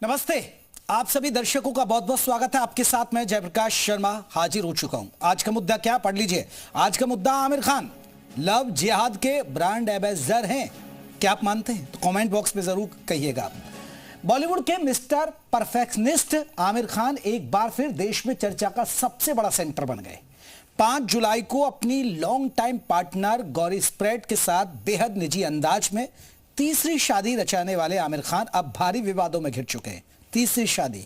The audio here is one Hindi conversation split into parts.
नमस्ते, आप सभी दर्शकों का बहुत बहुत स्वागत है। आपके साथ मैं जयप्रकाश शर्मा हाजिर हो चुका हूं। आज का मुद्दा क्या, पढ़ लीजिए। आज का मुद्दा आमिर खान लव जिहाद के ब्रांड एम्बेसडर हैं। क्या आप मानते हैं? तो कमेंट बॉक्स में जरूर कहिएगा। बॉलीवुड के मिस्टर परफेक्शनिस्ट आमिर खान एक बार फिर देश में चर्चा का सबसे बड़ा सेंटर बन गए। 5 जुलाई को अपनी long time partner Gauri spread के साथ बेहद निजी अंदाज में तीसरी शादी रचाने वाले आमिर खान अब भारी विवादों में घिर चुके हैं। तीसरी शादी,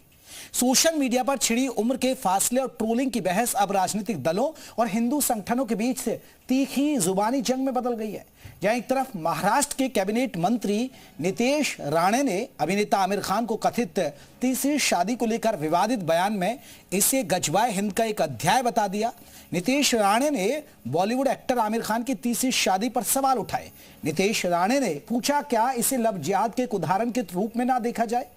सोशल मीडिया पर छिड़ी उम्र के फासले और ट्रोलिंग की बहस अब राजनीतिक दलों और हिंदू संगठनों के बीच से तीखी जुबानी जंग में बदल गई है। जहां एक तरफ महाराष्ट्र के कैबिनेट मंत्री नितेश राणे ने अभिनेता आमिर खान को कथित तीसरी शादी को लेकर विवादित बयान में इसे गजवाए हिंद का एक अध्याय बता दिया। नितेश राणे ने बॉलीवुड एक्टर आमिर खान की तीसरी शादी पर सवाल उठाए। नितेश राणे ने पूछा, क्या इसे लव जिहाद के एक उदाहरण के रूप में ना देखा जाए?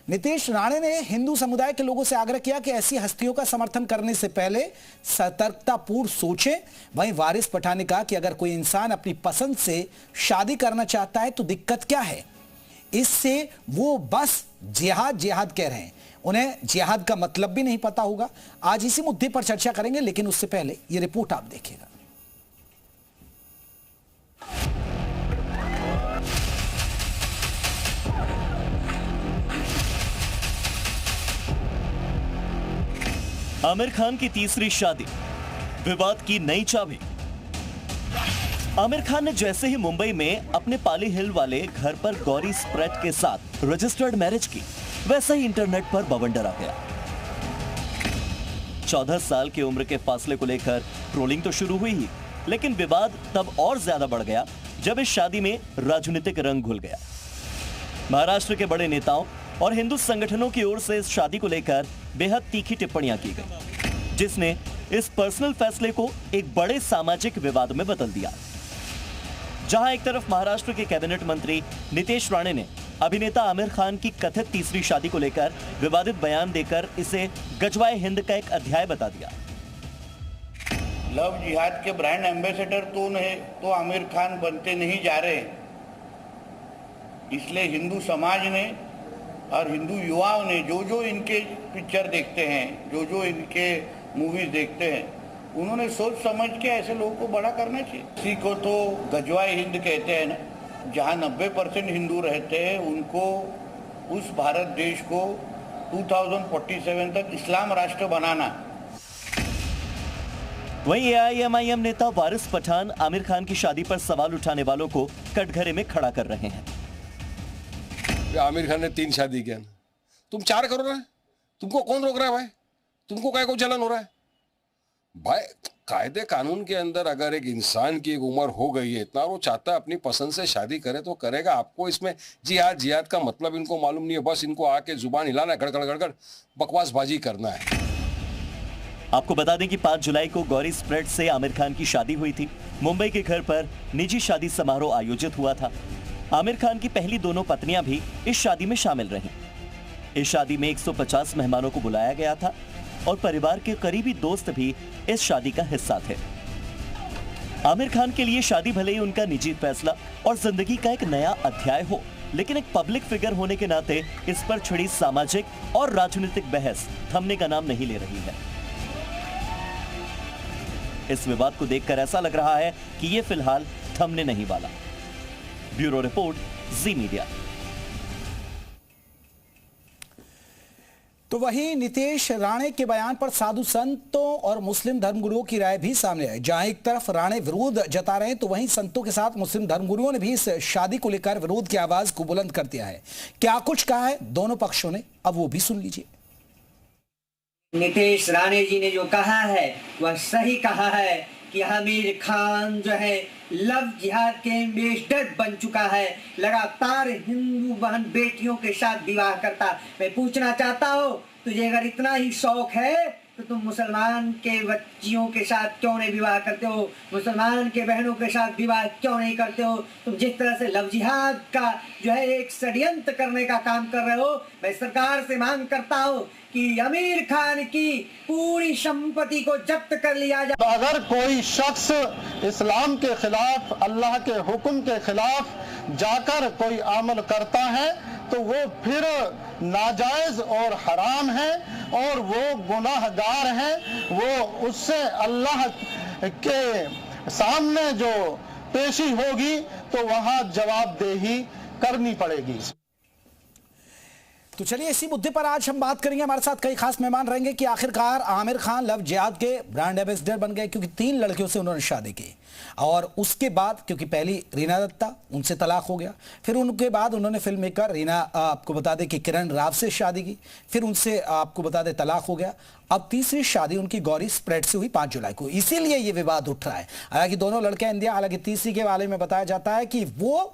नितेश राणे ने हिंदू समुदाय के लोगों से आग्रह किया कि ऐसी हस्तियों का समर्थन करने से पहले सतर्कतापूर्वक सोचें। वहीं वारिस पठान ने कहा कि अगर कोई इंसान अपनी पसंद से शादी करना चाहता है तो दिक्कत क्या है, इससे वो बस जिहाद जिहाद कह रहे हैं, उन्हें जिहाद का मतलब भी नहीं पता होगा। आज इसी मुद्दे पर चर्चा करेंगे, लेकिन उससे पहले ये रिपोर्ट आप देखिएगा। आमिर खान की तीसरी शादी, विवाद की नई चाबी। आमिर खान ने जैसे ही मुंबई में अपने पाली हिल वाले घर पर गौरी स्प्रेट के साथ रजिस्टर्ड मैरिज की, वैसे ही इंटरनेट पर बवंडर आ गया। 14 साल की उम्र के फासले को लेकर ट्रोलिंग तो शुरू हुई ही, लेकिन विवाद तब और ज्यादा बढ़ गया जब इस शादी में राजनीतिक रंग घुल गया। महाराष्ट्र के बड़े नेताओं और हिंदू संगठनों की ओर से इस शादी को लेकर बेहद तीखी टिप्पणियां की गई, जिसने इस पर्सनल फैसले को एक बड़े सामाजिक विवाद में बदल दिया। जहां एक तरफ महाराष्ट्र के कैबिनेट मंत्री नितेश राणे ने अभिनेता आमिर खान की कथित तीसरी शादी को लेकर विवादित बयान देकर इसे गजवाए हिंद का एक अध्याय बता दिया। लव जिहाद के ब्रांड एम्बेसडर तो आमिर खान बनते नहीं जा रहे, इसलिए हिंदू समाज ने और हिंदू युवाओं ने जो इनके पिक्चर देखते हैं, जो इनके मूवीज देखते हैं, उन्होंने सोच समझ के ऐसे लोगों को बड़ा करना चाहिए। इसी को तो गजवाए हिंद कहते हैं ना। जहाँ 90% हिंदू रहते हैं, उनको, उस भारत देश को 2047 तक इस्लाम राष्ट्र बनाना। वहीं AIMIM नेता वारिस पठान आमिर खान की शादी पर सवाल उठाने वालों को कटघरे में खड़ा कर रहे हैं। आमिर खान ने 3 शादी किया, तुम 4 करो रहे, तुमको कौन रोक रहा है भाई? तुमको काय को जलन हो रहा है भाई? कायदे कानून के अंदर अगर एक इंसान की एक उम्र हो गई है, इतना वो चाहता है अपनी पसंद से शादी करे तो करेगा। आपको इसमें जिहाद का मतलब इनको मालूम नहीं है, बस इनको आके जुबान हिलाना है, गड़गड़ बकवासबाजी करना है। आपको बता दें कि 5 जुलाई को गौरी स्प्रेट से आमिर खान की शादी हुई थी। मुंबई के घर पर निजी शादी समारोह आयोजित हुआ था। आमिर खान की पहली दोनों पत्नियां भी इस शादी में शामिल रहीं। इस शादी में 150 मेहमानों को बुलाया गया था और परिवार के करीबी दोस्त भी इस शादी का हिस्सा थे। आमिर खान के लिए शादी भले ही उनका निजी फैसला और जिंदगी का एक नया अध्याय हो, लेकिन एक पब्लिक फिगर होने के नाते इस पर छिड़ी सामाजिक और राजनीतिक बहस थमने का नाम नहीं ले रही है। इस विवाद को देखकर ऐसा लग रहा है कि यह फिलहाल थमने नहीं वाला। ब्यूरो रिपोर्ट, जी मीडिया। तो वहीं नितेश राणे के बयान पर साधु संतों और मुस्लिम धर्मगुरुओं की राय भी सामने आई। जहां एक तरफ राणे विरोध जता रहे हैं, तो वहीं संतों के साथ मुस्लिम धर्मगुरुओं ने भी इस शादी को लेकर विरोध की आवाज को बुलंद कर दिया है। क्या कुछ कहा है दोनों पक्षों ने, अब वो भी सुन लीजिए। नितेश राणे जी ने जो कहा है वह सही कहा है कि आमिर खान जो है लव जिहाद के एम्बेसडर बन चुका है, लगातार हिंदू बहन बेटियों के साथ विवाह करता। मैं पूछना चाहता हूँ, तुझे अगर इतना ही शौक है तो तुम मुसलमान के बच्चियों के साथ क्यों नहीं विवाह करते हो? मुसलमान के बहनों के साथ विवाह क्यों नहीं करते हो? तुम जिस तरह से लव जिहाद का जो है एक षड्यंत्र करने का काम कर रहे हो, मैं सरकार से मांग करता हूँ कि आमिर खान की पूरी संपत्ति को जब्त कर लिया जाए। तो अगर कोई शख्स इस्लाम के खिलाफ, अल्लाह के हुक्म के खिलाफ जाकर कोई अमल करता है तो वो फिर नाजायज और हराम है और वो गुनाहगार हैं। वो उससे अल्लाह के सामने जो पेशी होगी तो वहां जवाबदेही करनी पड़ेगी। तो चलिए इसी मुद्दे पर आज हम बात करेंगे। हमारे साथ कई खास मेहमान रहेंगे कि आखिरकार आमिर खान लव जिहाद के ब्रांड एम्बेसडर बन गए, क्योंकि 3 लड़कियों से उन्होंने शादी की और उसके बाद, क्योंकि पहली रीना दत्ता, उनसे तलाक हो गया, फिर उनके बाद उन्होंने फिल्म मेकर रीना, आपको बता दें कि किरण राव से शादी की, फिर उनसे आपको बता दें तलाक हो गया। अब तीसरी शादी उनकी गौरी स्प्रेड से हुई 5 जुलाई को, इसीलिए ये विवाद उठ रहा है। हालांकि दोनों लड़कियां इंडिया, हालांकि तीसरी के बारे में बताया जाता है कि वो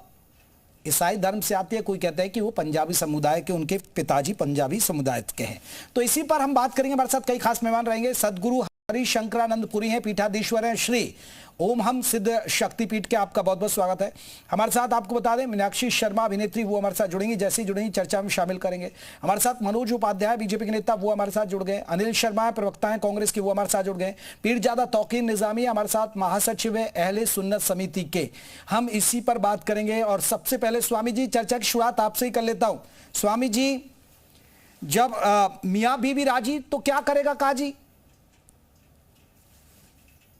ईसाई धर्म से आती है, कोई कहता है कि वो पंजाबी समुदाय के, उनके पिताजी पंजाबी समुदाय के हैं। तो इसी पर हम बात करेंगे। हमारे साथ कई खास मेहमान रहेंगे। सदगुरु हरि शंकरानंदपुरी हैं, पीठाधीश्वर हैं, श्री ओम हम सिद्ध शक्तिपीठ के, आपका बहुत बहुत स्वागत है। हमारे साथ आपको बता दें मीनाक्षी शर्मा अभिनेत्री, वो हमारे साथ जुड़ेंगी, जैसे ही जुड़ेंगी चर्चा में शामिल करेंगे। हमारे साथ मनोज उपाध्याय बीजेपी के नेता, वो हमारे साथ जुड़ गए। अनिल शर्मा प्रवक्ता हैं कांग्रेस के, वो हमारे साथ जुड़ गए। पीरजादा तौकीर निजामी हमारे साथ महासचिव है अहले सुन्नत समिति के, हम इसी पर बात करेंगे। और सबसे पहले स्वामी जी, चर्चा की शुरुआत आपसे ही कर लेता हूं। स्वामी जी, जब मियां बीवी राजी तो क्या करेगा काजी?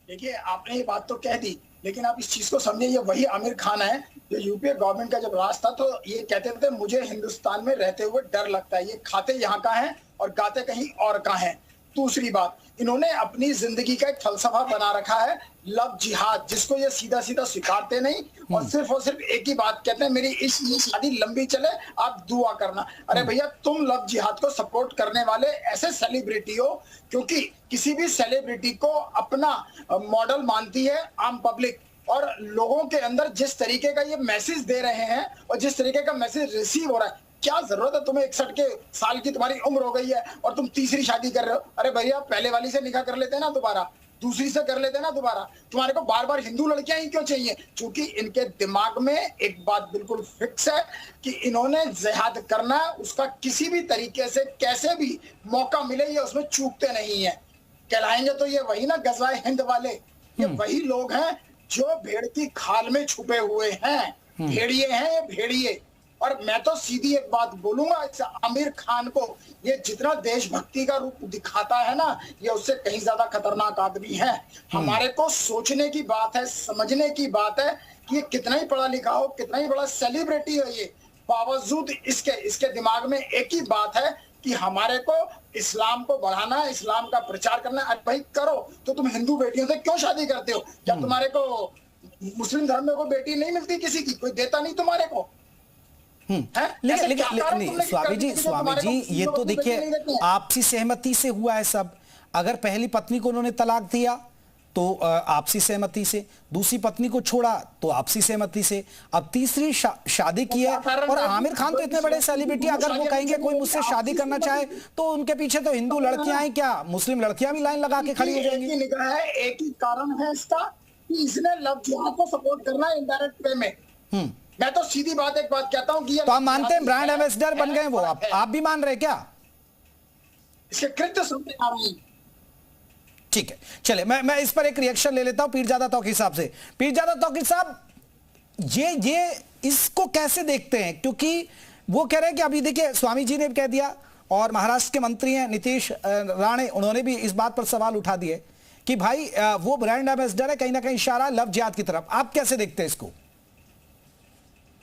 देखिए, आपने ये बात तो कह दी, लेकिन आप इस चीज को समझिए, ये वही आमिर खान है जो यूपीए गवर्नमेंट का जब राज था तो ये कहते थे मुझे हिंदुस्तान में रहते हुए डर लगता है, ये खाते यहाँ का है और गाते कहीं और का है। दूसरी बात, इन्होंने अपनी जिंदगी का एक फलसफा बना रखा है लव जिहाद, जिसको ये सीधा सीधा स्वीकारते नहीं और सिर्फ एक ही बात कहते हैं, मेरी इस शादी लंबी चले, आप दुआ करना। अरे भैया, तुम लव जिहाद को सपोर्ट करने वाले ऐसे सेलिब्रिटी हो, क्योंकि किसी भी सेलिब्रिटी को अपना मॉडल मानती है आम पब्लिक, और लोगों के अंदर जिस तरीके का ये मैसेज दे रहे हैं और जिस तरीके का मैसेज रिसीव हो रहा है, क्या जरूरत है तुम्हें 61 के साल की तुम्हारी उम्र हो गई है और तुम तीसरी शादी कर रहे हो? अरे भैया, पहले वाली से निकाह कर लेते ना, दोबारा दूसरी से कर लेते ना दोबारा। तुम्हारे को बार बार हिंदू लड़कियां ही क्यों चाहिए? क्योंकि इनके दिमाग में एक बात बिल्कुल फिक्स है कि इन्होंने जिहाद करना है, उसका किसी भी तरीके से कैसे भी मौका मिले ये उसमें चूकते नहीं है। कहलाएंगे तो ये वही ना गज़वाए हिंद वाले, ये वही लोग हैं जो भेड़ की खाल में छुपे हुए हैं, भेड़िए हैं ये, भेड़िए। और मैं तो सीधी एक बात बोलूंगा, आमिर खान को ये जितना देशभक्ति का रूप दिखाता है ना, ये उससे कहीं ज्यादा खतरनाक आदमी है। हमारे को सोचने की बात है, समझने की बात है कि ये कितना ही पढ़ा लिखा हो, कितना ही बड़ा सेलिब्रिटी हो, ये बावजूद इसके दिमाग में एक ही बात है कि हमारे को इस्लाम को बढ़ाना है, इस्लाम का प्रचार करना है। भाई करो, तो तुम हिंदू बेटियों से क्यों शादी करते हो? क्या तुम्हारे को मुस्लिम धर्म में कोई बेटी नहीं मिलती? किसी की कोई देता नहीं तुम्हारे को? लेकिन स्वामी जी, ये तो देखिए आपसी सहमति से हुआ है सब। अगर पहली पत्नी को उन्होंने तलाक दिया तो आपसी सहमति से, दूसरी पत्नी को छोड़ा तो आपसी सहमति से, अब तीसरी शादी की है। और आमिर खान तो इतने बड़े सेलिब्रिटी, अगर वो कहेंगे कोई मुझसे शादी करना चाहे तो उनके पीछे तो हिंदू लड़कियां हैं, क्या मुस्लिम लड़कियां भी लाइन लगा के खड़ी हो जाएंगी? एक ही कारण है इसका कि इसने लव जिहाद को सपोर्ट करना है इनडायरेक्ट वे में। मैं तो सीधी बात एक बात कहता हूं कि तो आप मानते हैं ब्रांड एम्बेसडर बन गए वो? आप भी मान रहे क्या? इसके कृत्य सामने आ रहे हैं। ठीक है, चले मैं इस पर एक रिएक्शन ले लेता हूं पीरजादा तौकीर साहब से। पीरजादा तौकीर साहब, ये इसको कैसे देखते हैं? क्योंकि वो कह रहे हैं कि अभी देखिए स्वामी जी ने कह दिया और महाराष्ट्र के मंत्री हैं नीतीश राणे, उन्होंने भी इस बात पर सवाल उठा दिए कि भाई वो ब्रांड एम्बेसडर है, कहीं ना कहीं इशारा लव जिहाद की तरफ। आप कैसे देखते हैं इसको?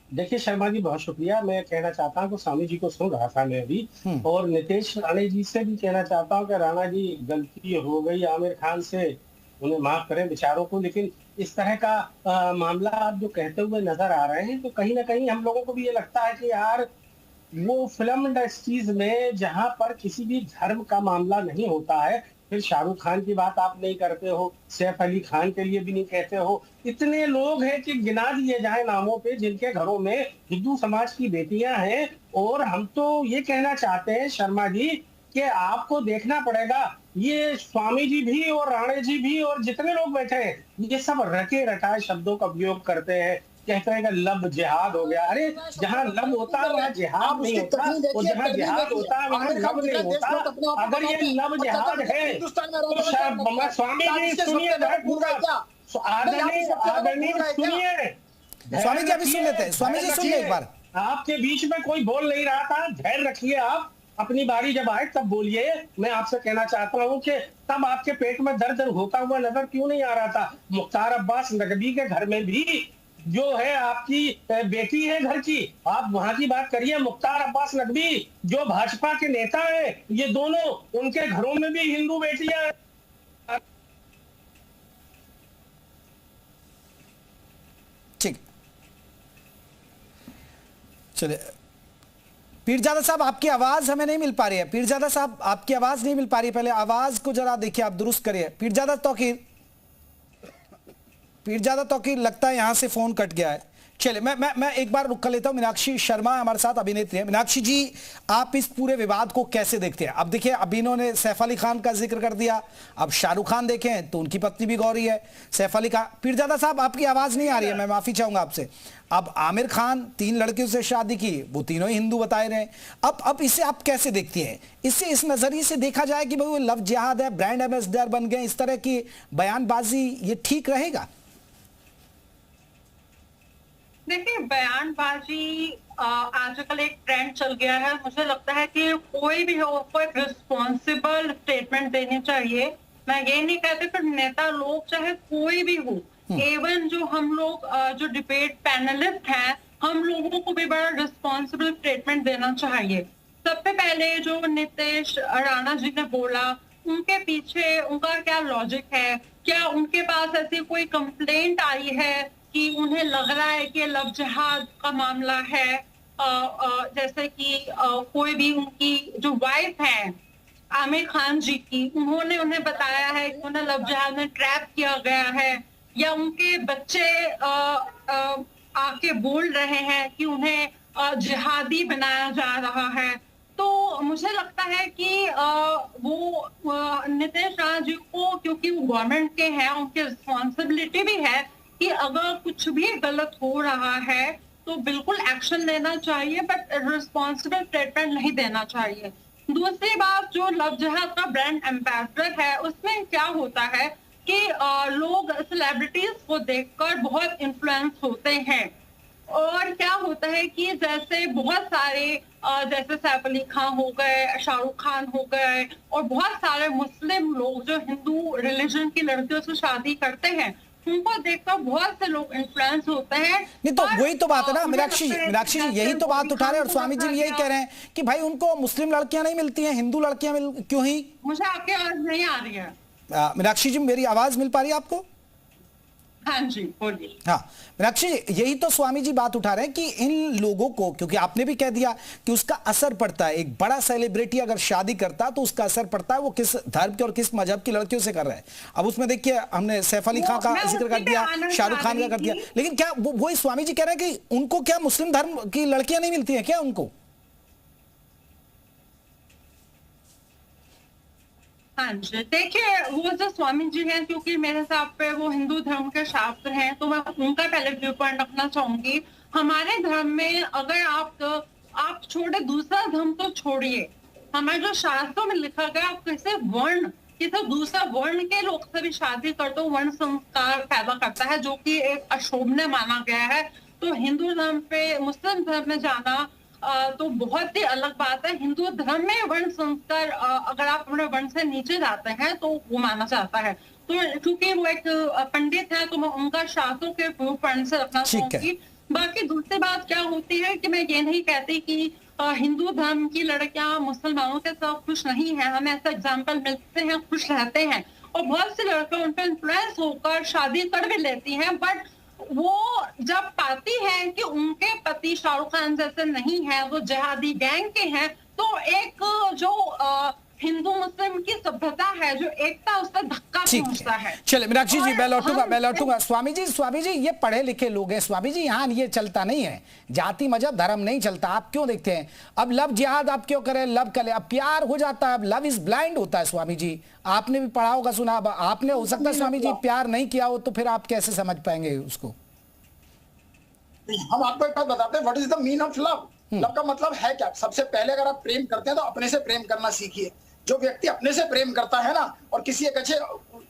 देखिए शर्मा जी, बहुत शुक्रिया। मैं कहना चाहता हूँ कि स्वामी जी को सुन रहा था मैं भी, और नीतीश राणे जी से भी कहना चाहता हूँ कि राणा जी, गलती हो गई आमिर खान से, उन्हें माफ करें बेचारों को। लेकिन इस तरह का मामला आप जो कहते हुए नजर आ रहे हैं, तो कहीं ना कहीं हम लोगों को भी ये लगता है कि यार वो फिल्म इंडस्ट्रीज में जहां पर किसी भी धर्म का मामला नहीं होता है, फिर शाहरुख खान की बात आप नहीं करते हो, सैफ अली खान के लिए भी नहीं कहते हो। इतने लोग हैं कि गिना दिए जाए नामों पे जिनके घरों में हिंदू समाज की बेटियां हैं। और हम तो ये कहना चाहते हैं शर्मा जी कि आपको देखना पड़ेगा, ये स्वामी जी भी और राणे जी भी और जितने लोग बैठे हैं, ये सब रटे रटाए शब्दों का उपयोग करते हैं, कहते हैं कि लव जिहाद हो गया। अरे जहां लव होता है वहां जिहाद नहीं होता, और जहां जिहाद होता है वहां लव नहीं होता। अगर ये लव जिहाद है तो स्वामी जी सुनिए, आदरणीय सुनिए, स्वामी जी अभी सुन लेते हैं। स्वामी जी सुनिए एक बार। आपके बीच में कोई बोल नहीं रहा था, धैर्य रखिए, आप अपनी बारी जब आए तब बोलिए। मैं आपसे कहना चाहता हूँ कि तब आपके पेट में दर्द होता हुआ नजर क्यों नहीं आ रहा था? मुख्तार अब्बास नकवी के घर में भी जो है आपकी बेटी है घर की, आप वहां की बात करिए। मुख्तार अब्बास नकवी जो भाजपा के नेता है, ये दोनों, उनके घरों में भी हिंदू बेटियां हैं। ठीक, चलिए पीरजादा साहब, आपकी आवाज हमें नहीं मिल पा रही है। पीरजादा साहब, आपकी आवाज नहीं मिल पा रही है, पहले आवाज को जरा देखिए, आप दुरुस्त करिए। पीरजादा तौकीर, लगता है यहां से फोन कट गया है। चलिए मैं एक बार रुक कर लेता हूं। मीनाक्षी शर्मा हमारे साथ अभिनेत्री है। मीनाक्षी जी, आप इस पूरे विवाद को कैसे देखते हैं? अब देखिए, अभी इन्होंने सैफ अली खान का जिक्र कर दिया, अब शाहरुख खान देखें तो उनकी पत्नी भी गौरी है, सैफ अली खान। पीरजादा साहब, आपकी आवाज नहीं आ रही है, मैं माफी चाहूंगा आपसे। अब आमिर खान 3 लड़कियों से शादी की, वो तीनों ही हिंदू बताए रहे। अब इसे आप कैसे देखती हैं? इससे इस नजरिए से देखा जाए कि भाई वो लव जिहाद है, ब्रांड एम्बेसडर बन गए, इस तरह की बयानबाजी ये ठीक रहेगा? देखिए, बयानबाजी आजकल एक ट्रेंड चल गया है। मुझे लगता है कि कोई भी हो, उसको एक रिस्पॉन्सिबल स्टेटमेंट देनी चाहिए। मैं ये नहीं कहती फिर नेता लोग चाहे कोई भी हो, इवन जो हम लोग जो डिबेट पैनलिस्ट हैं, हम लोगों को भी बड़ा रिस्पॉन्सिबल स्टेटमेंट देना चाहिए। सबसे पहले जो नीतीश राणा जी ने बोला, उनके पीछे उनका क्या लॉजिक है? क्या उनके पास ऐसी कोई कंप्लेंट आई है कि उन्हें लग रहा है कि लव जिहाद का मामला है? जैसे कि कोई भी उनकी जो वाइफ है आमिर खान जी की, उन्होंने उन्हें बताया है कि उन्हें लव जिहाद में ट्रैप किया गया है, या उनके बच्चे आके बोल रहे हैं कि उन्हें जिहादी बनाया जा रहा है। तो मुझे लगता है कि वो नीतीश राणा जी को, क्योंकि वो गवर्नमेंट के हैं, उनकी रिस्पॉन्सिबिलिटी भी है कि अगर कुछ भी गलत हो रहा है तो बिल्कुल एक्शन लेना चाहिए, बट रिस्पॉन्सिबल स्टेटमेंट नहीं देना चाहिए। दूसरी बात, जो लव जिहाद का ब्रांड एम्बेसडर है, उसमें क्या होता है कि लोग सेलिब्रिटीज को देखकर बहुत इन्फ्लुएंस होते हैं। और क्या होता है कि जैसे बहुत सारे जैसे सैफ अली खान हो गए, शाहरुख खान हो गए, और बहुत सारे मुस्लिम लोग जो हिंदू रिलीजन की लड़कियों से शादी करते हैं, उनको देखकर बहुत से लोग इन्फ्लुएंस होते हैं। नहीं तो वही तो बात है ना मीनाक्षी जी, यही तो बात उठा रहे हैं, और स्वामी जी यही कह रहे हैं कि भाई उनको मुस्लिम लड़कियां नहीं मिलती हैं, हिंदू लड़कियां क्यों ही? मुझे आपकी आवाज नहीं आ रही है। मीनाक्षी जी, मेरी आवाज मिल पा रही है आपको? हाँ जी, बोलिए। हाँ मीनाक्षी जी, यही तो स्वामी जी बात उठा रहे हैं कि इन लोगों को, क्योंकि आपने भी कह दिया कि उसका असर पड़ता है, एक बड़ा सेलिब्रिटी अगर शादी करता है तो उसका असर पड़ता है वो किस धर्म के और किस मजहब की लड़कियों से कर रहा है। अब उसमें देखिए, हमने सैफ अली खान का जिक्र कर दिया, शाहरुख खान का कर दिया, लेकिन क्या वही स्वामी जी कह रहे हैं कि उनको क्या मुस्लिम धर्म की लड़कियां नहीं मिलती है क्या उनको? हाँ जी, देखिए, वो जो स्वामी जी हैं, क्योंकि मेरे हिसाब पे वो हिंदू धर्म के शास्त्र हैं, तो मैं उनका पहले व्यू पॉइंट रखना चाहूंगी। हमारे धर्म में अगर आप छोड़े, दूसरा धर्म तो छोड़िए, हमारे जो शास्त्रों में लिखा गया, आप किसी दूसरा वर्ण के लोग से भी शादी कर तो वर्ण संस्कार पैदा करता है, जो कि एक अशोभनीय माना गया है। तो हिंदू धर्म पे मुस्लिम धर्म में जाना तो बहुत ही अलग बात है। हिंदू धर्म में वर्ण संस्कार, अगर आप अपने वर्ण से नीचे जाते हैं तो वो माना जाता है। तो क्योंकि वो एक पंडित है, तो मैं उनका शास्त्रों के पॉइंट से रखना चाहूंगी। बाकी दूसरी बात क्या होती है कि मैं ये नहीं कहती कि हिंदू धर्म की लड़कियां मुसलमानों के साथ खुश नहीं है। हमें ऐसे एग्जाम्पल मिलते हैं, खुश रहते हैं, और बहुत सी लड़कियां उन पर इन्फ्लुएंस होकर शादी कर भी लेती हैं। बट वो जब पाती है कि उनके पति शाहरुख खान जैसे नहीं है, वो जिहादी गैंग के हैं, तो एक जो हिंदू मुस्लिम की सभ्यता है, जो एकता, उस पर धक्का पहुंचता है। चलिए मीनाक्षी जी, मैं लौटूंगा। स्वामी जी ये पढ़े लिखे लोग हैं स्वामी जी, यहाँ ये चलता नहीं है, जाति मजहब धर्म नहीं चलता। आप क्यों देखते हैं? अब लव जिहाद आप क्यों करें? लव करें, अब प्यार हो जाता है, अब लव इज ब्लाइंड होता है। स्वामी जी, आपने भी पढ़ा होगा, सुना, आपने हो सकता है स्वामी जी प्यार नहीं किया हो, तो फिर आप कैसे समझ पाएंगे उसको? हम आपको एक बात बताते हैं, what is the mean of love. Love का मतलब है क्या? सबसे पहले अगर आप प्रेम करते हैं तो अपने से प्रेम करना सीखिए। जो व्यक्ति अपने से प्रेम करता है ना और किसी एक अच्छे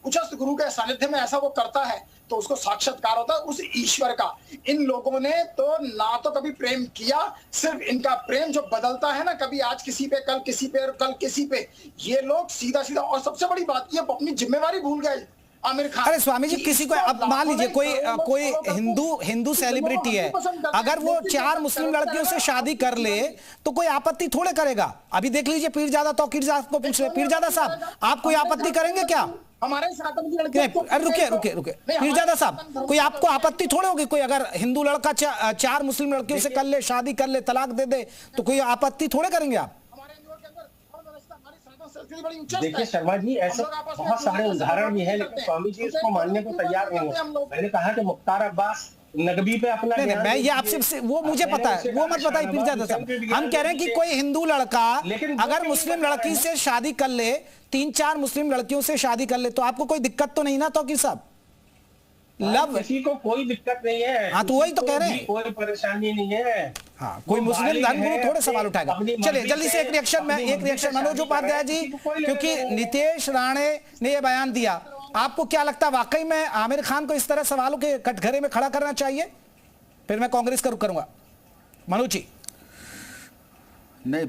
उच्चस्थ गुरु के सानिध्य में ऐसा वो करता है तो उसको साक्षात्कार होता है उस ईश्वर का। इन लोगों ने तो ना तो कभी प्रेम किया, सिर्फ इनका प्रेम जो बदलता है ना, कभी आज किसी पे, कल किसी पे और कल किसी पे, ये लोग सीधा सीधा। और सबसे बड़ी बात ये अपनी जिम्मेवारी भूल गए आमिर खान। अरे स्वामी जी, किसी को अब मान लीजिए कोई हिंदू सेलिब्रिटी है, अगर वो 4 मुस्लिम लड़कियों से शादी कर ले तो कोई आपत्ति थोड़े करेगा। अभी देख लीजिए पीरजादा तौकीर साहब को पूछ रहे, पीरजादा साहब आप कोई आपत्ति करेंगे क्या? हमारे रुके पीरजादा साहब, कोई आपको आपत्ति थोड़े होगी? कोई अगर हिंदू लड़का 4 मुस्लिम लड़कियों से कर ले, शादी कर ले, तलाक दे दे, तो कोई आपत्ति थोड़े करेंगे आप? देखिए शर्मा जी, ऐसे बहुत सारे उदाहरण भी हैं, लेकिन स्वामी जी उसको मानने को तैयार नहीं है। मैंने कहा कि मुख्तार अब्बास नकवी पे अपना नहीं, मैं ये आपसे वो मुझे पता है, वो मत बताइए पीरजादा साहब। हम कह रहे हैं कि कोई हिंदू लड़का अगर मुस्लिम लड़की से शादी कर ले, 3-4 मुस्लिम लड़कियों से शादी कर ले, तो आपको कोई दिक्कत तो नहीं ना तौकीर साहब? लव किसी को कोई दिक्कत नहीं है। हाँ, तो वही तो कह रहे हैं, कोई परेशानी नहीं है। हाँ, कोई मुस्लिम धर्मगुरु थोड़े सवाल उठाएगा। चलिए जल्दी से एक रिएक्शन मनोज उपाध्याय जी, क्योंकि नितेश राणे ने यह बयान दिया, आपको क्या लगता है वाकई में आमिर खान को इस तरह सवालों के कटघरे में खड़ा करना चाहिए? फिर मैं कांग्रेस का रुख करूंगा। मनोज जी। नहीं,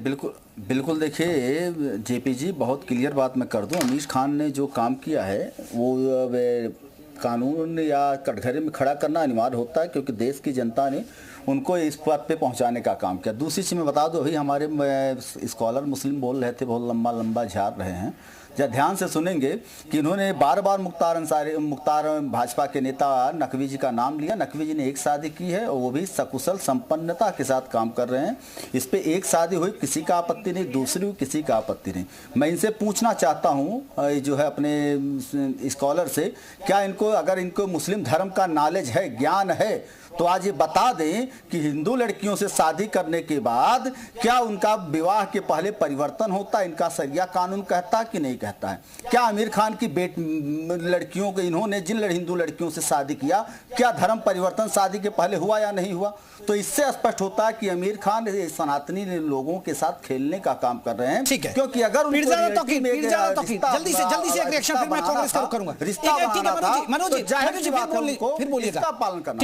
बिल्कुल देखिए जेपी जी, बहुत क्लियर बात मैं कर दूं, आमिर खान ने जो काम किया है वो कानून या कटघरे में खड़ा करना अनिवार्य होता है, क्योंकि देश की जनता ने उनको इस पद पे पहुंचाने का काम किया। दूसरी चीज़ मैं बता दूं, अभी हमारे स्कॉलर मुस्लिम बोल रहे थे, बहुत लंबा झाड़ रहे हैं, जब ध्यान से सुनेंगे कि इन्होंने बार मुख्तार भाजपा के नेता नकवी जी का नाम लिया। नकवी जी ने एक शादी की है और वो भी सकुशल संपन्नता के साथ काम कर रहे हैं। इस पे एक शादी हुई, किसी का आपत्ति नहीं, दूसरी हुई, किसी का आपत्ति नहीं। मैं इनसे पूछना चाहता हूँ जो है अपने स्कॉलर से, क्या इनको, अगर इनको मुस्लिम धर्म का नॉलेज है, ज्ञान है, तो आज ये बता दें कि हिंदू लड़कियों से शादी करने के बाद क्या उनका विवाह के पहले परिवर्तन होता है, इनका शरिया कानून कहता है कि नहीं कहता है? क्या आमिर खान की लड़कियों को, इन्होंने जिन हिंदू लड़कियों से शादी किया, क्या धर्म परिवर्तन शादी के पहले हुआ या नहीं हुआ? तो इससे स्पष्ट होता है कि आमिर खान सनातनी लोगों के साथ खेलने का काम कर रहे हैं। ठीक है, क्योंकि अगर जल्दी से एक रिएक्शन, फिर मैं कांग्रेस का रुख करूंगा। मनोज जी फिर बोलिएगा, पालन करना।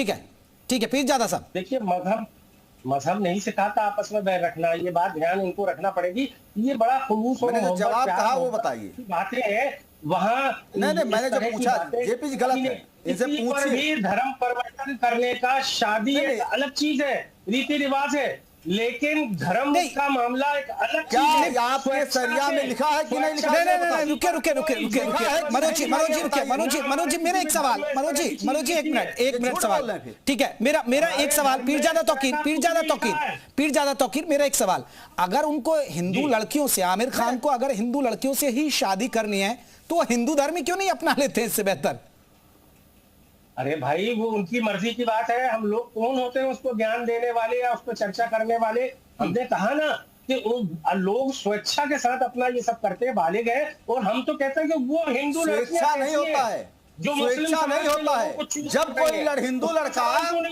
ठीक है पीरजादा साहब। देखिए, मजहब नहीं सिखाता आपस में बैर रखना, ये बात ध्यान इनको रखना पड़ेगी। ये बड़ा खुलूस और जवाब कहा वो बताइए। बातें हैं वहाँ। नहीं, मैंने जो पूछा जेपी जी गलत है, इनसे पूछिए। धर्म परिवर्तन करने का शादी एक अलग चीज है, रीति रिवाज है, लेकिन धर्म का मामला एक अलग चीज है। क्या आपके शरिया में लिखा है कि नहीं लिखा है? नहीं, रुके मनोज जी मेरा एक सवाल, मनोज जी एक मिनट सवाल। ठीक है, मेरा एक सवाल, पीरजादा तौकीर मेरा एक सवाल, अगर उनको हिंदू लड़कियों से, आमिर खान को अगर हिंदू लड़कियों से ही शादी करनी है तो हिंदू धर्म क्यों नहीं अपना लेते हैं इससे बेहतर? अरे भाई, वो उनकी मर्जी की बात है। हम लोग कौन होते हैं उसको ज्ञान देने वाले या उस पर चर्चा करने वाले? हमने कहा ना कि लोग स्वेच्छा के साथ अपना ये सब करते हैं, बाले गए, और हम तो कहते हैं कि वो हिंदू स्वेच्छा नहीं होता है, जो स्वेच्छा नहीं होता है। जब कोई हिंदू लड़का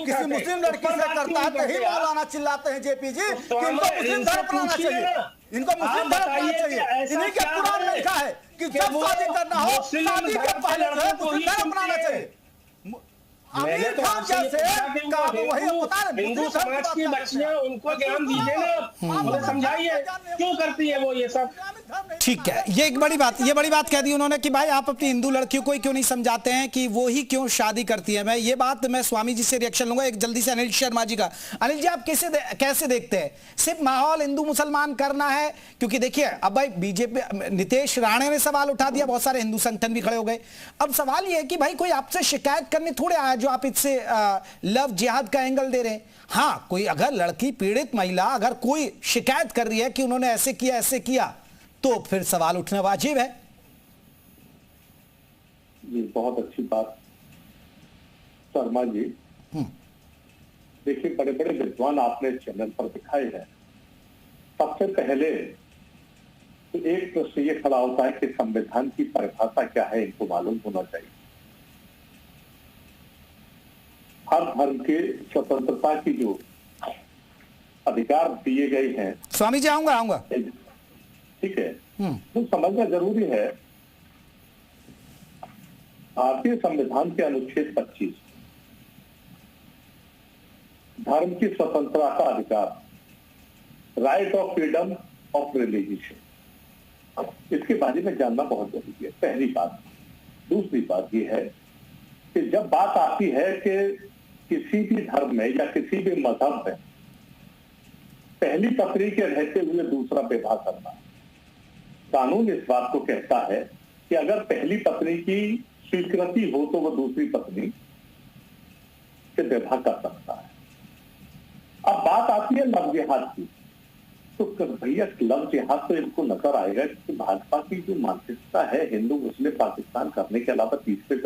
किसी मुस्लिम लड़की से करता है तो ही मौलाना चिल्लाते हैं जेपी जी कि इनको मुस्लिम धर्म अपनाना चाहिए, इनको मुस्लिम धर्म अपनाना चाहिए। इन्हीं के कुरान में लिखा है कि जब शादी करना हो, शादी के पहले मुस्लिम धर्म अपनाना चाहिए। मैंने तो हिंदू समाज की बच्चियां, उनको ज्ञान दीजिए ना, उन्हें समझाइए क्यों करती है वो ये सब। ठीक है, ये बड़ी बात कह दी उन्होंने कि भाई आप अपनी हिंदू लड़कियों को क्यों नहीं समझाते हैं कि वो ही क्यों शादी करती है। मैं स्वामी जी से रिएक्शन लूंगा। एक जल्दी से अनिल शर्मा जी का। अनिल जी, आप कैसे देखते हैं? सिर्फ माहौल हिंदू मुसलमान करना है? क्योंकि देखिए अब भाई बीजेपी, नितेश राणे ने सवाल उठा दिया, बहुत सारे हिंदू संगठन भी खड़े हो गए। अब सवाल यह है कि भाई कोई आपसे शिकायत करने थोड़े आया जो आप इससे लव जिहाद का एंगल दे रहे हैं। हाँ, कोई अगर लड़की, पीड़ित महिला अगर कोई शिकायत कर रही है कि उन्होंने ऐसे किया तो फिर सवाल उठना वाजिब है। जी, बहुत अच्छी बात शर्मा जी। देखिए, बड़े बड़े विद्वान आपने चैनल पर दिखाए हैं। सबसे पहले तो एक प्रश्न ये खड़ा होता है कि संविधान की परिभाषा क्या है, इनको मालूम होना चाहिए। हर धर्म के स्वतंत्रता की जो अधिकार दिए गए हैं। स्वामी जी आऊंगा। ठीक है। तो समझना जरूरी है, भारतीय संविधान के अनुच्छेद 25 धर्म की स्वतंत्रता का अधिकार, right of freedom of religion, इसके बारे में जानना बहुत जरूरी है, पहली बात। दूसरी बात यह है कि जब बात आती है कि किसी भी धर्म में या किसी भी मजहब में पहली पत्नी के रहते हुए दूसरा विवाह करना, कानून इस बात को कहता है कि अगर पहली पत्नी की स्वीकृति हो तो वो दूसरी पत्नी से विवाह कर सकता है। अब बात आती है लव जिहाद की, तो भैया लव जिहाद तो इनको नजर आएगा कि भाजपा की जो मानसिकता है हिंदू मुस्लिम पाकिस्तान करने के अलावा तीसरे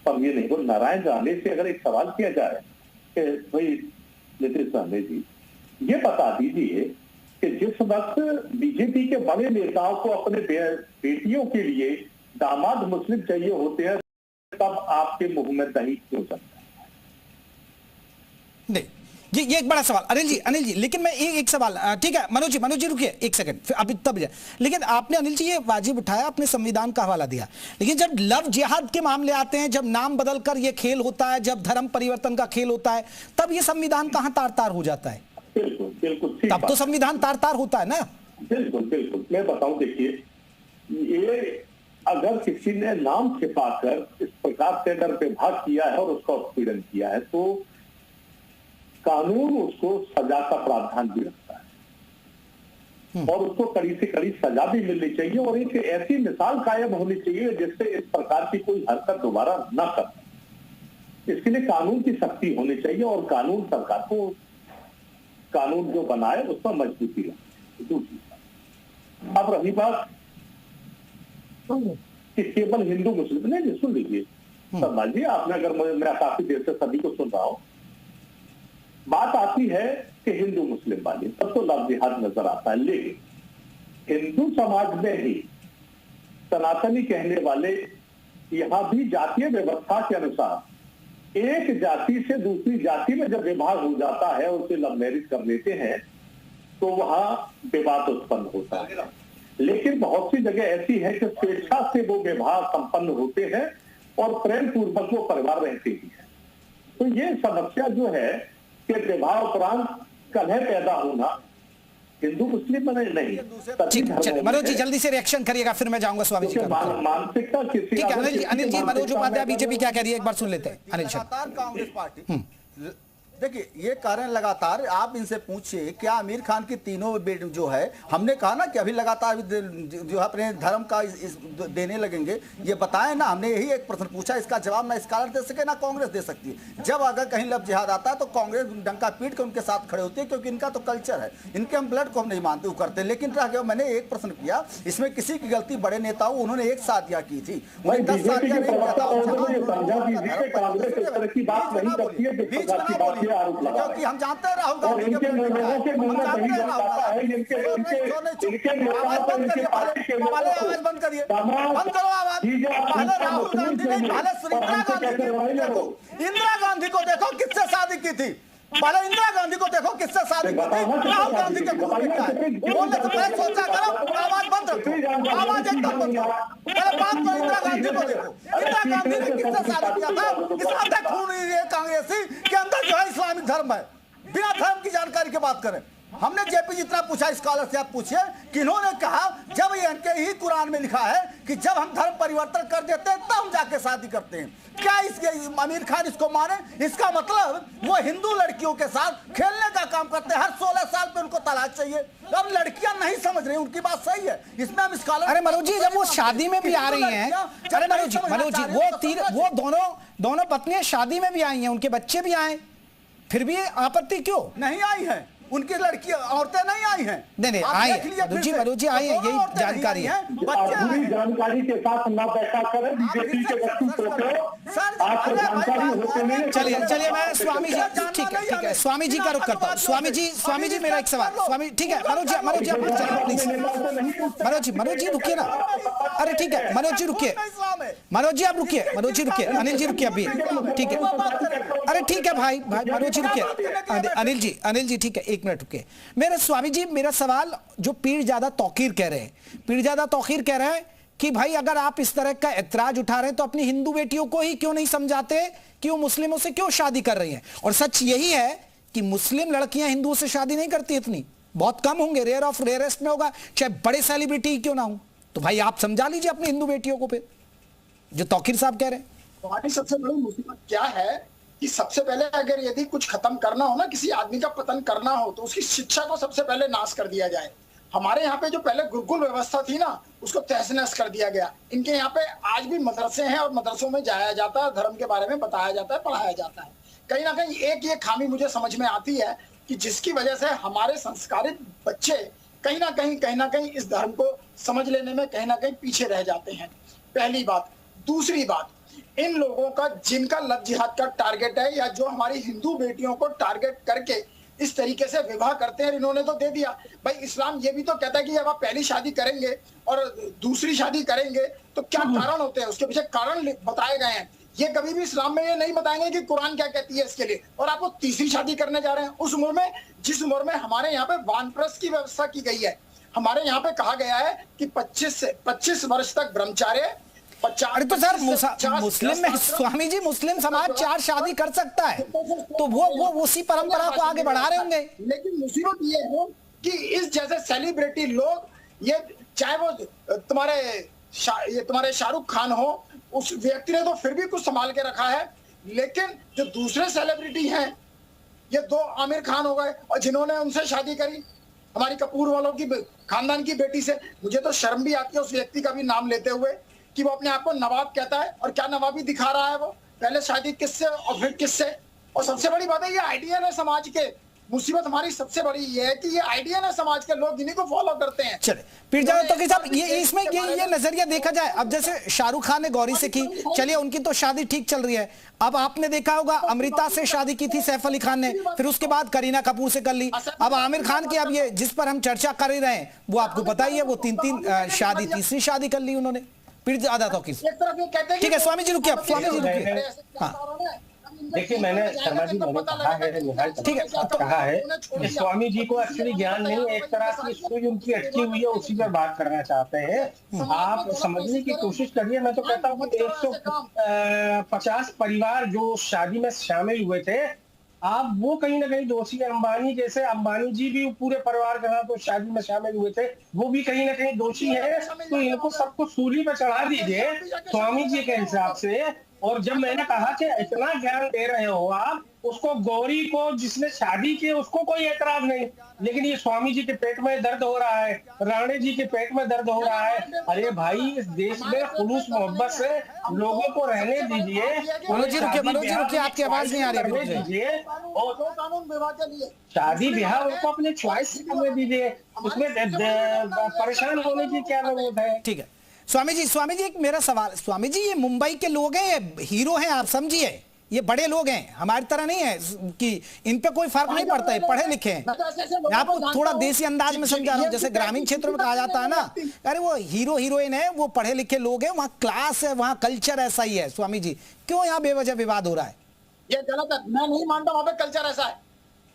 पर ये नहीं। वो नारायण राणे से अगर एक सवाल किया जाए कि भाई नीतीश राणे जी ये बता दीजिए कि जिस वक्त बीजेपी के बड़े नेताओं को अपने बेटियों के लिए दामाद मुस्लिम चाहिए होते हैं, तब आपके मुंह में दही क्यों चलता है? नहीं, ये एक बड़ा सवाल। अनिल जी लेकिन मैं एक सवाल, ठीक है मनोज जी रुकिए एक सेकंड, फिर अभी तब जाए। लेकिन आपने अनिल जी ये वाजिब उठाया, अपने संविधान का हवाला दिया, लेकिन जब लव जिहाद के मामले आते हैं, जब नाम बदलकर ये खेल होता है, जब धर्म परिवर्तन का खेल होता है, तब ये संविधान कहां तार तार हो जाता है? बिल्कुल बिल्कुल, तब तो संविधान तार तार होता है ना। बिल्कुल बिल्कुल, मैं बताऊं, देखिए ये अगर किसी ने नाम छिपाकर इस प्रकार से अगर विवाह किया है और उसका उत्पीड़न किया है तो कानून उसको सजा का प्रावधान भी रखता है और उसको कड़ी से कड़ी सजा भी मिलनी चाहिए और एक ऐसी मिसाल कायम होनी चाहिए जिससे इस प्रकार की कोई हरकत दोबारा न कर। इसके लिए कानून की सख्ती होनी चाहिए और कानून सरकार को कानून जो बनाए उस पर मजबूती रखे। दूसरी बात, अब रही बात कि केवल हिंदू मुस्लिम नहीं, सुन लीजिए शर्मा जी, आपने अगर मैं काफी देर से सभी को सुन रहा हूं, बात आती है कि हिंदू मुस्लिम वाली, तब तो लव जिहाद नजर आता है। लेकिन हिंदू समाज में ही सनातनी कहने वाले यहां भी जातीय व्यवस्था के अनुसार एक जाति से दूसरी जाति में जब विवाह हो जाता है, उसे लव मैरिज कर लेते हैं, तो वहां विवाद उत्पन्न होता है। लेकिन बहुत सी जगह ऐसी है कि स्वेच्छा से वो विवाह संपन्न होते हैं और प्रेम पूर्वक वो परिवार रहते ही है। तो ये समस्या जो है कि विवाह उपरांत कलह पैदा होना हिंदू मुस्लिम में नहीं। ठीक, मनोज जी जल्दी से रिएक्शन करिएगा, फिर मैं जाऊंगा स्वामी जी का। मानसिकता किसी, ठीक है अनिल जी, मनोज उपाध्याय बीजेपी क्या कह रही है एक बार सुन लेते हैं। अनिल कांग्रेस पार्टी, देखिए ये कारण लगातार आप इनसे पूछिए, क्या आमिर खान की तीनों बेटे जो है, हमने कहा ना कि अभी लगातार जो अपने धर्म का देने लगेंगे, ये बताएं ना, हमने यही एक प्रश्न पूछा, इसका जवाब ना इस कारण दे सके ना कांग्रेस दे सकती है। जब अगर कहीं लव जिहाद आता है तो कांग्रेस डंका पीट के उनके साथ खड़े होती है, क्योंकि इनका तो कल्चर है, इनके हम ब्लड को हम नहीं मानते करते। लेकिन रह गया, मैंने एक प्रश्न किया, इसमें किसी की गलती बड़े नेताओं उन्होंने एक शादियां की थी, उन्हें 10 शादियां नहीं किया था। हम जानते हैं राहुल गांधी के आवाज बंद करिए, बंद करो आवाज। पहले राहुल गांधी ने, पहले इंदिरा गांधी को देखो किससे शादी की थी, पहले इंदिरा गांधी को देखो किससे शादी की थी। राहुल गांधी के बोलने से पहले सोचा करो, आवाज बंद रखो, आवाज एकदम बंद करो, पहले बात करो। इंदिरा गांधी को देखो, इंदिरा गांधी ने किससे शादी किया था? इस अंदर खून कांग्रेसी के अंदर जो है इस्लामिक धर्म है, बिना धर्म की जानकारी की बात करें। हमने जेपी जितना पूछा, स्कॉलर से आप पूछिए कि इन्होंने कहा जब ये इनके ही कुरान में लिखा है कि जब हम धर्म परिवर्तन कर देते हैं तब हम जाके शादी करते हैं। क्या इसके आमिर खान इसको माने? इसका मतलब वो हिंदू लड़कियों के साथ खेलने का काम करते हैं, हर 16 साल पे उनको तलाक चाहिए। अब लड़कियां नहीं समझ रही, उनकी बात सही है, इसमें हम स्कॉलर। अरे मनोज जी, जब वो शादी में भी आ रही हैं, अरे मनोज जी वो दोनों पत्नियां शादी में भी आई हैं, उनके बच्चे भी आए, फिर भी आपत्ति क्यों? नहीं आई है, उनकी लड़कियां, औरतें नहीं आई हैं। नहीं आई है, मनोज जी आई है, यही जानकारी है। पूरी जानकारी के साथ ना बैठा करें, बीजेपी के वक्तव्य को आपको जानकारी होते नहीं। चलिए मैं स्वामी जी, ठीक है स्वामी जी का रुख करता हूँ। स्वामी जी मेरा एक सवाल, स्वामी, ठीक है मनोज जी आप मनोज जी रुकिए ना। अरे ठीक है मनोज जी रुकिए, मनोज जी आप रुकिए, अनिल जी रुकिए अभी, ठीक है। अरे ठीक है भाई मनोज जी रुकिए, अनिल जी ठीक है, एक मिनट रुके। मेरे स्वामी जी, मेरा सवाल जो पीरजादा तौकीर कह रहे हैं, पीरजादा तौकीर कह रहे हैं कि भाई अगर आप इस तरह का ऐतराज उठा रहे हैं तो अपनी हिंदू बेटियों को ही क्यों नहीं समझाते कि वो मुस्लिमों से क्यों शादी कर रही हैं। और सच यही है कि मुस्लिम लड़कियां हिंदुओं से शादी नहीं करती, इतनी बहुत कम होंगे, रेयर ऑफ रेयरेस्ट में होगा, चाहे बड़े सेलिब्रिटी क्यों ना हो। तो भाई आप समझा लीजिए अपनी हिंदू बेटियों को, फिर जो तौकीर साहब कह रहे हैं। हमारी सबसे बड़ी मुसीबत क्या है कि सबसे पहले अगर यदि कुछ खत्म करना हो ना, किसी आदमी का पतन करना हो, तो उसकी शिक्षा को सबसे पहले नाश कर दिया जाए। हमारे यहाँ पे जो पहले गुरुकुल व्यवस्था थी ना, उसको तहस नहस कर दिया गया। इनके यहाँ पे आज भी मदरसे हैं और मदरसों में जाया जाता है, धर्म के बारे में बताया जाता है, पढ़ाया जाता है। कहीं ना कहीं एक ये खामी मुझे समझ में आती है कि जिसकी वजह से हमारे संस्कारित बच्चे कहीं ना कहीं इस धर्म को समझ लेने में कहीं ना कहीं पीछे रह जाते हैं, पहली बात। दूसरी बात, इन लोगों का जिनका लव जिहाद का टारगेट है, या जो हमारी हिंदू बेटियों को टारगेट करके इस तरीके से विवाह करते हैं, इन्होंने तो दे दिया। भाई इस्लाम ये भी तो कहता है कि जब आप पहली शादी करेंगे और दूसरी शादी करेंगे तो क्या कारण होते हैं, उसके पीछे कारण बताए गए हैं। ये कभी भी इस्लाम में ये नहीं बताएंगे कि कुरान क्या कहती है इसके लिए। और आप वो तीसरी शादी करने जा रहे हैं उस उम्र में, जिस उम्र में हमारे यहाँ पे वानप्रस्थ की व्यवस्था की गई है। हमारे यहाँ पे कहा गया है कि 25 वर्ष तक ब्रह्मचार्य। अरे तो सर मुस्लिम में स्वामी जी, मुस्लिम समाज 4 शादी कर सकता है, तो वो उसी परंपरा को आगे बढ़ा रहे होंगे। लेकिन मुसीबत ये है कि इस जैसे सेलिब्रिटी लोग, ये चाहे वो तुम्हारे शाहरुख खान हो, उस व्यक्ति ने तो फिर भी कुछ संभाल के रखा है। लेकिन जो दूसरे सेलिब्रिटी हैं, ये 2 आमिर खान हो गए, और जिन्होंने उनसे शादी करी, हमारी कपूर वालों की खानदान की बेटी से, मुझे तो शर्म भी आती है उस व्यक्ति का भी नाम लेते हुए कि वो अपने आप को नवाब कहता है, और क्या नवाबी दिखा रहा है वो, पहले शादी किससे और फिर किससे। और सबसे बड़ी बात है, ये आइडियल है समाज के। मुसीबत हमारी सबसे बड़ी ये है कि ये आइडियल है समाज के, लोग इन्हीं को फॉलो करते हैं। चले पीरजादा तौकीर साहब, ये इसमें ये नजरिया देखा जाए, अब जैसे शाहरुख खान ने गौरी से की, चलिए उनकी तो शादी ठीक चल रही है। अब आपने देखा होगा अमृता से शादी की थी सैफ अली खान ने, फिर उसके बाद करीना कपूर से कर ली। अब आमिर खान की, अब ये जिस पर हम चर्चा कर ही रहे हैं, वो आपको पता ही है, वो 3 शादी, तीसरी शादी कर ली उन्होंने। पीरजादा तौकीर, ठीक है स्वामी जी रुकिए, अब स्वामी जी रुकिए। हाँ देखिए, मैंने शर्मा जी मैंने कहा है, निहाल ठीक है कहा है कि स्वामी जी को एक्चुअली ज्ञान नहीं, एक तरह की सुई उनकी अटकी हुई है, उसी पर बात करना चाहते हैं। आप समझने की कोशिश करिए। मैं तो कहता हूँ 150 परिवार जो शादी में शामिल हुए थे, आप वो कहीं ना कहीं दोषी है। अंबानी जैसे, अंबानी जी भी पूरे परिवार के साथ तो शादी में शामिल हुए थे, वो भी कहीं ना कहीं दोषी है। तो इनको सबको सूली पर चढ़ा दीजिए स्वामी जी के हिसाब से। और जब मैंने कहा कि इतना ज्ञान दे रहे हो आप, उसको गौरी को जिसने शादी की उसको कोई एतराज नहीं, लेकिन ये स्वामी जी के पेट में दर्द हो रहा है, राणे जी के पेट में दर्द हो रहा है। अरे भाई, इस देश में खुलूस मोहब्बत से लोगों को रहने दीजिए। मनोज जी रुकिए, आपकी आवाज नहीं आ रही है। दीजिए और शादी ब्याह उनको अपने चॉइस से करने दीजिए, उसमें परेशान होने की क्या जरूरत है। ठीक है स्वामी जी, एक मेरा सवाल, स्वामी जी ये मुंबई के लोग हैं, ये हीरो हैं, आप समझिए, ये बड़े लोग हैं, हमारी तरह नहीं है कि इन पे कोई फर्क नहीं पड़ता है, पढ़े लिखे हैं। मैं आपको थोड़ा देसी अंदाज में समझा रहा हूँ, जैसे ग्रामीण क्षेत्रों में कहा जाता है ना, अरे वो हीरो हीरोइन है, वो पढ़े लिखे लोग हैं, वहाँ क्लास है, वहाँ कल्चर ऐसा ही है। स्वामी जी क्यों यहाँ बेवजह विवाद हो रहा है? ये गलत है, मैं नहीं मानता वहाँ पे कल्चर ऐसा है।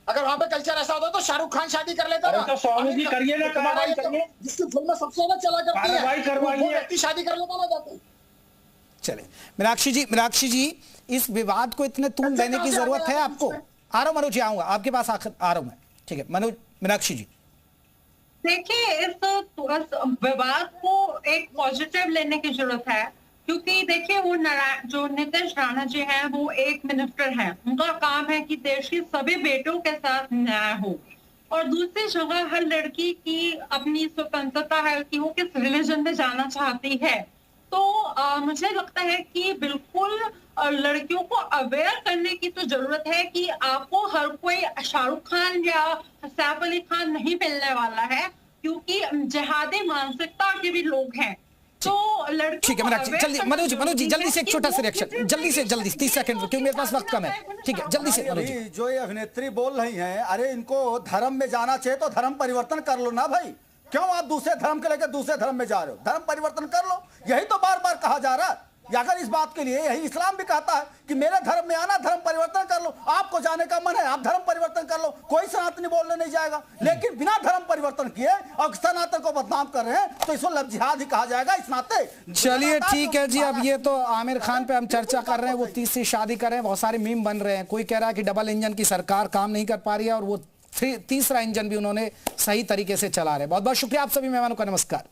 अगर वहाँ पे कल्चर ऐसा होता तो शाहरुख खान शादी कर लेता ना। तो स्वामी जी करिए ना, कार्रवाई करिए, जिसकी फिल्म सबसे ज्यादा चला करती है, कार्रवाई करवाइए, व्यक्ति शादी कर लेता ना जाते। चले मीनाक्षी जी, इस विवाद को इतने तूल देने की जरूरत है आपको? आ रहा हूं मनोज जी, आऊंगा आपके पास, आखिर आ रहा हूं मैं। ठीक है मनोज, मीनाक्षी जी देखिए, इस विवाद को एक पॉजिटिव लेने की जरूरत है, क्योंकि देखिए वो जो नीतीश राणा जी हैं, वो एक मिनिस्टर हैं, उनका काम है कि देश की सभी बेटों के साथ न्याय हो। और दूसरी जगह हर लड़की की अपनी स्वतंत्रता है कि वो किस रिलीजन में जाना चाहती है। तो मुझे लगता है कि बिल्कुल लड़कियों को अवेयर करने की तो जरूरत है कि आपको हर कोई शाहरुख खान या सैफ अली खान नहीं मिलने वाला है, क्योंकि जिहादी मानसिकता के भी लोग हैं। तो ठीक है जल्दी मनोज जी जल्दी से एक छोटा सा रिएक्शन, जल्दी 30 सेकंड, क्योंकि मेरे पास वक्त कम है। ठीक है जल्दी से मनोज जी। जो ये अभिनेत्री बोल रही हैं, अरे इनको धर्म में जाना चाहिए तो धर्म परिवर्तन कर लो ना भाई, क्यों आप दूसरे धर्म के लेकर दूसरे धर्म में जा रहे हो? धर्म परिवर्तन कर लो, यही तो बार बार कहा जा रहा है। अगर इस बात के लिए यही इस्लाम भी कहता है कि मेरे धर्म में आना, धर्म परिवर्तन कर लो, आपको जाने का मन है आप धर्म परिवर्तन कर लो, कोई सनातनी बोलने नहीं जाएगा। लेकिन बिना धर्म परिवर्तन किए और सनातन को बदनाम कर रहे हैं तो इसको लव जिहाद ही कहा जाएगा इस नाते। चलिए ठीक है जी, अब ये तो आमिर खान पे हम चर्चा कर रहे हैं, वो तीसरी शादी कर रहे हैं, बहुत सारे मीम बन रहे हैं। कोई कह रहा है कि डबल इंजन की सरकार काम नहीं कर पा रही है और वो तीसरा इंजन भी उन्होंने सही तरीके से चला रहे। बहुत बहुत शुक्रिया आप सभी मेहमानों का, नमस्कार।